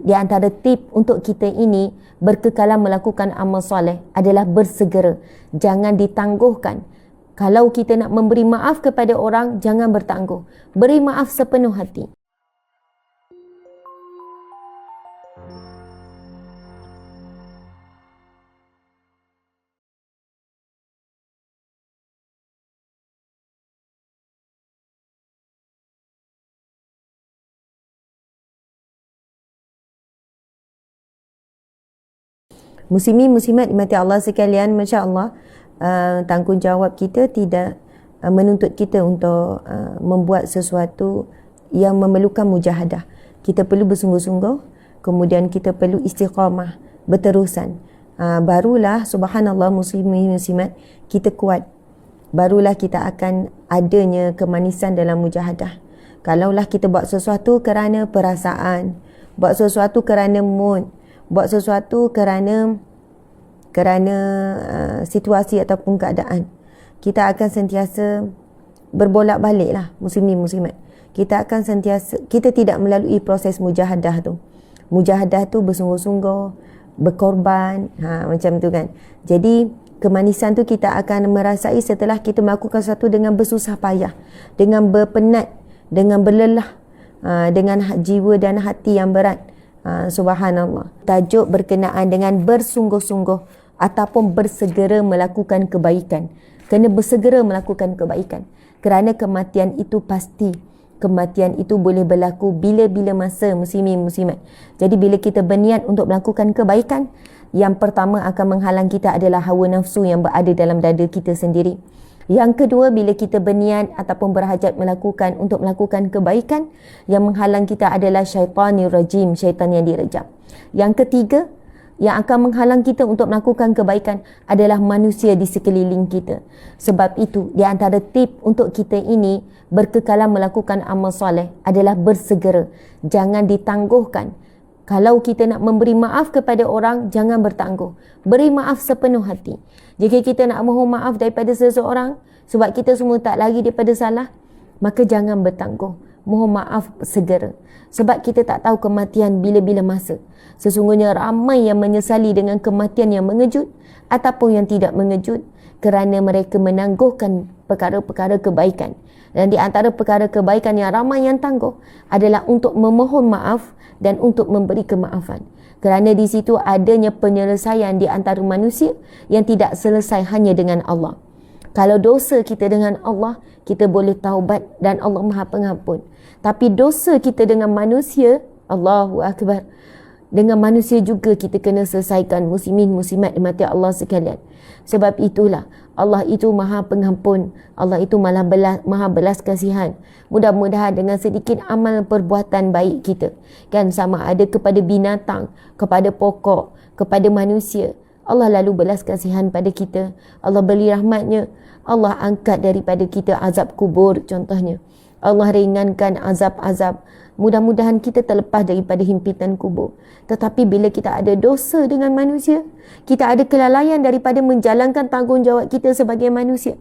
di antara tip untuk kita ini berkekalan melakukan amal soleh adalah bersegera. Jangan ditangguhkan. Kalau kita nak memberi maaf kepada orang, jangan bertangguh. Beri maaf sepenuh hati. Muslimin muslimat dimati Allah sekalian, masya-Allah, tanggungjawab kita tidak menuntut kita untuk membuat sesuatu yang memerlukan mujahadah. Kita perlu bersungguh-sungguh, kemudian kita perlu istiqamah, berterusan. Barulah subhanallah muslimin muslimat kita kuat. Barulah kita akan adanya kemanisan dalam mujahadah. Kalaulah kita buat sesuatu kerana perasaan, buat sesuatu kerana mood, buat sesuatu kerana situasi ataupun keadaan, kita akan sentiasa berbolak-balik lah muslimin muslimat. Kita akan sentiasa, kita tidak melalui proses mujahadah tu. Mujahadah tu bersungguh-sungguh, berkorban, macam tu kan. Jadi kemanisan tu kita akan merasai setelah kita melakukan sesuatu dengan bersusah payah, dengan berpenat, dengan berlelah, dengan jiwa dan hati yang berat. Subhanallah. Tajuk berkenaan dengan bersungguh-sungguh ataupun bersegera melakukan kebaikan. Kena bersegera melakukan kebaikan. Kerana kematian itu pasti. Kematian itu boleh berlaku bila-bila masa muslimin muslimat. Jadi bila kita berniat untuk melakukan kebaikan, yang pertama akan menghalang kita adalah hawa nafsu yang berada dalam dada kita sendiri. Yang kedua, bila kita berniat ataupun berhajat untuk melakukan kebaikan, yang menghalang kita adalah syaitanir rajim, syaitan yang direjam. Yang ketiga, yang akan menghalang kita untuk melakukan kebaikan adalah manusia di sekeliling kita. Sebab itu, di antara tip untuk kita ini berkekalan melakukan amal soleh adalah bersegera. Jangan ditangguhkan. Kalau kita nak memberi maaf kepada orang, jangan bertangguh. Beri maaf sepenuh hati. Jika kita nak mohon maaf daripada seseorang, sebab kita semua tak lari daripada salah, maka jangan bertangguh. Mohon maaf segera. Sebab kita tak tahu kematian bila-bila masa. Sesungguhnya ramai yang menyesali dengan kematian yang mengejut ataupun yang tidak mengejut kerana mereka menangguhkan perkara-perkara kebaikan. Dan di antara perkara kebaikan yang ramai yang tangguh adalah untuk memohon maaf dan untuk memberi kemaafan. Kerana di situ adanya penyelesaian di antara manusia yang tidak selesai hanya dengan Allah. Kalau dosa kita dengan Allah, kita boleh taubat dan Allah Maha Pengampun. Tapi dosa kita dengan manusia, Allahu Akbar, dengan manusia juga kita kena selesaikan muslimin muslimat dimati Allah sekalian. Sebab itulah Allah itu Maha Pengampun, Allah itu Maha belas kasihan. Mudah-mudahan dengan sedikit amal perbuatan baik kita, kan, sama ada kepada binatang, kepada pokok, kepada manusia, Allah lalu belas kasihan pada kita. Allah beri rahmatnya. Allah angkat daripada kita azab kubur contohnya. Allah ringankan azab-azab. Mudah-mudahan kita terlepas daripada himpitan kubur. Tetapi bila kita ada dosa dengan manusia, kita ada kelalaian daripada menjalankan tanggungjawab kita sebagai manusia.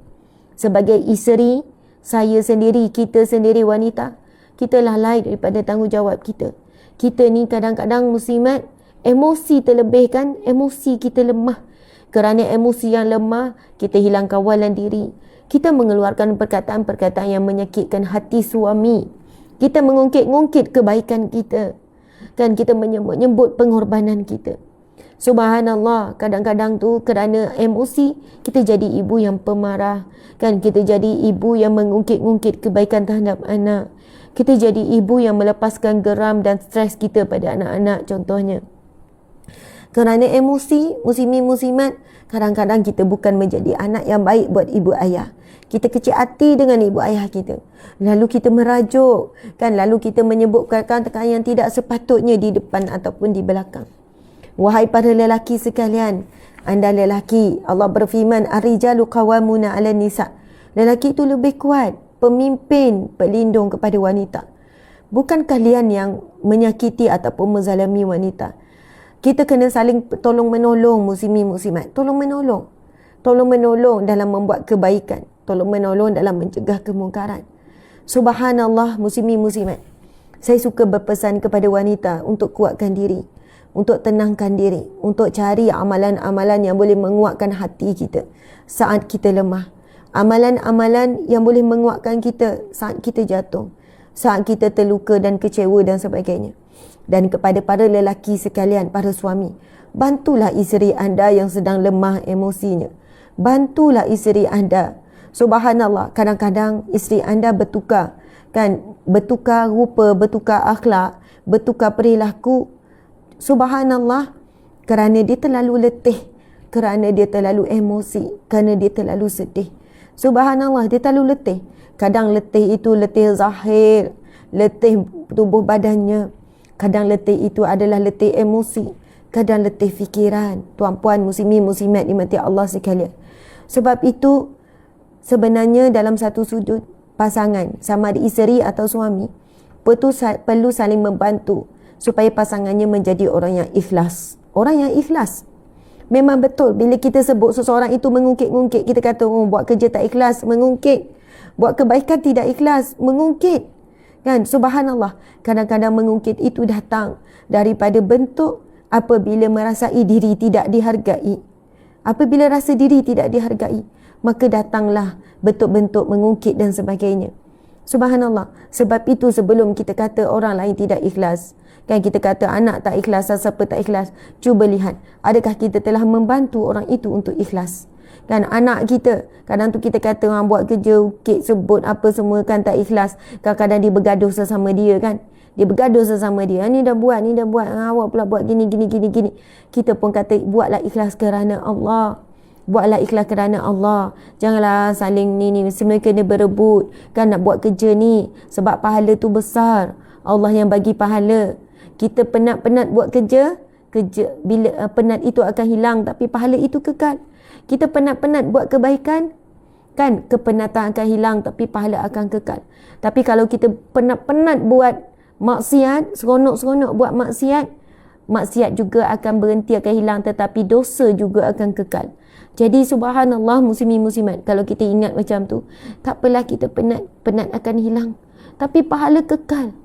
Sebagai isteri, saya sendiri, kita sendiri wanita, kita lalai daripada tanggungjawab kita. Kita ni kadang-kadang muslimat, emosi terlebihkan, emosi kita lemah. Kerana emosi yang lemah, kita hilang kawalan diri. Kita mengeluarkan perkataan-perkataan yang menyakitkan hati suami. Kita mengungkit-ungkit kebaikan kita. Kan, kita menyebut-nyebut pengorbanan kita. Subhanallah, kadang-kadang tu kerana emosi, kita jadi ibu yang pemarah. Kan, kita jadi ibu yang mengungkit-ungkit kebaikan terhadap anak. Kita jadi ibu yang melepaskan geram dan stres kita pada anak-anak contohnya. Kerana emosi, muslimin muslimat, kadang-kadang kita bukan menjadi anak yang baik buat ibu ayah. Kita kecil hati dengan ibu ayah kita. Lalu kita merajuk, kan, lalu kita menyebut perkataan yang tidak sepatutnya di depan ataupun di belakang. Wahai para lelaki sekalian, anda lelaki, Allah berfirman, ar-rijalu qawwamuna 'alan nisa. Lelaki itu lebih kuat, pemimpin, pelindung kepada wanita. Bukan kalian yang menyakiti ataupun menzalimi wanita. Kita kena saling tolong-menolong muslimin muslimat. Tolong-menolong. Tolong-menolong dalam membuat kebaikan. Tolong-menolong dalam mencegah kemungkaran. Subhanallah muslimin muslimat. Saya suka berpesan kepada wanita untuk kuatkan diri, untuk tenangkan diri, untuk cari amalan-amalan yang boleh menguatkan hati kita saat kita lemah. Amalan-amalan yang boleh menguatkan kita saat kita jatuh, saat kita terluka dan kecewa dan sebagainya. Dan kepada para lelaki sekalian, para suami, bantulah isteri anda yang sedang lemah emosinya. Bantulah isteri anda. Subhanallah, kadang-kadang isteri anda bertukar, kan? Bertukar rupa, bertukar akhlak, bertukar perilaku. Subhanallah, kerana dia terlalu letih, kerana dia terlalu emosi, kerana dia terlalu sedih. Subhanallah, dia terlalu letih. Kadang letih itu letih zahir, letih tubuh badannya. Kadang letih itu adalah letih emosi, kadang letih fikiran. Tuan-puan muslimin muslimat dimati Allah sekalian. Sebab itu sebenarnya dalam satu sudut pasangan, sama ada isteri atau suami, perlu saling membantu supaya pasangannya menjadi orang yang ikhlas. Orang yang ikhlas. Memang betul bila kita sebut seseorang itu mengungkit-ungkit, kita kata buat kerja tak ikhlas, mengungkit. Buat kebaikan tidak ikhlas, mengungkit. Kan? Subhanallah, kadang-kadang mengungkit itu datang daripada bentuk apabila merasai diri tidak dihargai. Apabila rasa diri tidak dihargai, maka datanglah bentuk-bentuk mengungkit dan sebagainya. Subhanallah. Sebab itu sebelum kita kata orang lain tidak ikhlas, kan kita kata anak tak ikhlas, siapa tak ikhlas, cuba lihat, adakah kita telah membantu orang itu untuk ikhlas? Kan anak kita, kadang tu kita kata orang buat kerja ukit, sebut apa semua kan tak ikhlas. Kadang-kadang dia bergaduh sesama dia kan. Dia bergaduh sesama dia. Ni dah buat, awak pula buat gini. Kita pun kata buatlah ikhlas kerana Allah. Buatlah ikhlas kerana Allah. Janganlah saling ni semua kena berebut kan nak buat kerja ni. Sebab pahala tu besar. Allah yang bagi pahala. Kita penat-penat buat kerja bila penat itu akan hilang, tapi pahala itu kekal. Kita penat-penat buat kebaikan, kan kepenatan akan hilang tapi pahala akan kekal. Tapi kalau kita penat-penat buat maksiat, seronok-seronok buat maksiat juga akan berhenti, akan hilang, tetapi dosa juga akan kekal. Jadi subhanallah muslimin muslimat, kalau kita ingat macam tu, tak apalah kita penat akan hilang, tapi pahala kekal.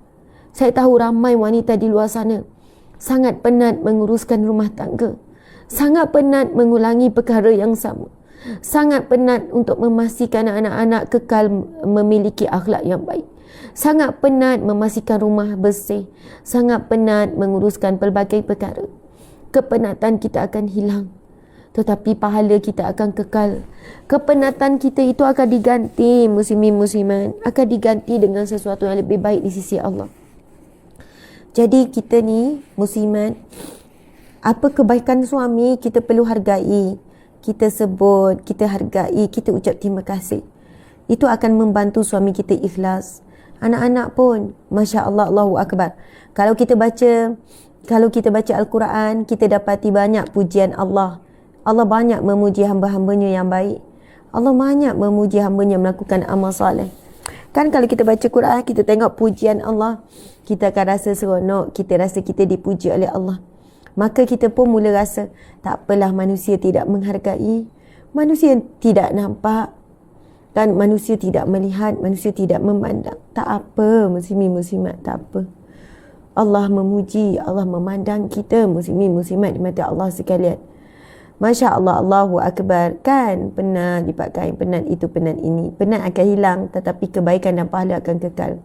Saya tahu ramai wanita di luar sana sangat penat menguruskan rumah tangga, sangat penat mengulangi perkara yang sama, sangat penat untuk memastikan anak-anak kekal memiliki akhlak yang baik, sangat penat memastikan rumah bersih, sangat penat menguruskan pelbagai perkara. Kepenatan kita akan hilang, tetapi pahala kita akan kekal. Kepenatan kita itu akan diganti, muslimin muslimat, akan diganti dengan sesuatu yang lebih baik di sisi Allah. Jadi kita ni muslimat, apa kebaikan suami kita perlu hargai, kita sebut, kita hargai, kita ucap terima kasih. Itu akan membantu suami kita ikhlas. Anak-anak pun, Masya Allah, Allahu Akbar. Kalau kita baca Al-Quran, kita dapati banyak pujian Allah. Allah banyak memuji hamba-hambanya yang baik. Allah banyak memuji hambanya melakukan amal soleh. Kan kalau kita baca Quran, kita tengok pujian Allah, kita akan rasa seronok, kita rasa kita dipuji oleh Allah. Maka kita pun mula rasa, tak apalah manusia tidak menghargai, manusia tidak nampak, dan manusia tidak melihat, manusia tidak memandang. Tak apa muslimin muslimat, tak apa. Allah memuji, Allah memandang kita muslimin muslimat dimati Allah sekalian. Masya Allah, Allahu Akbar. Kan penat dipakai, penat itu, penat ini. Penat akan hilang, tetapi kebaikan dan pahala akan kekal.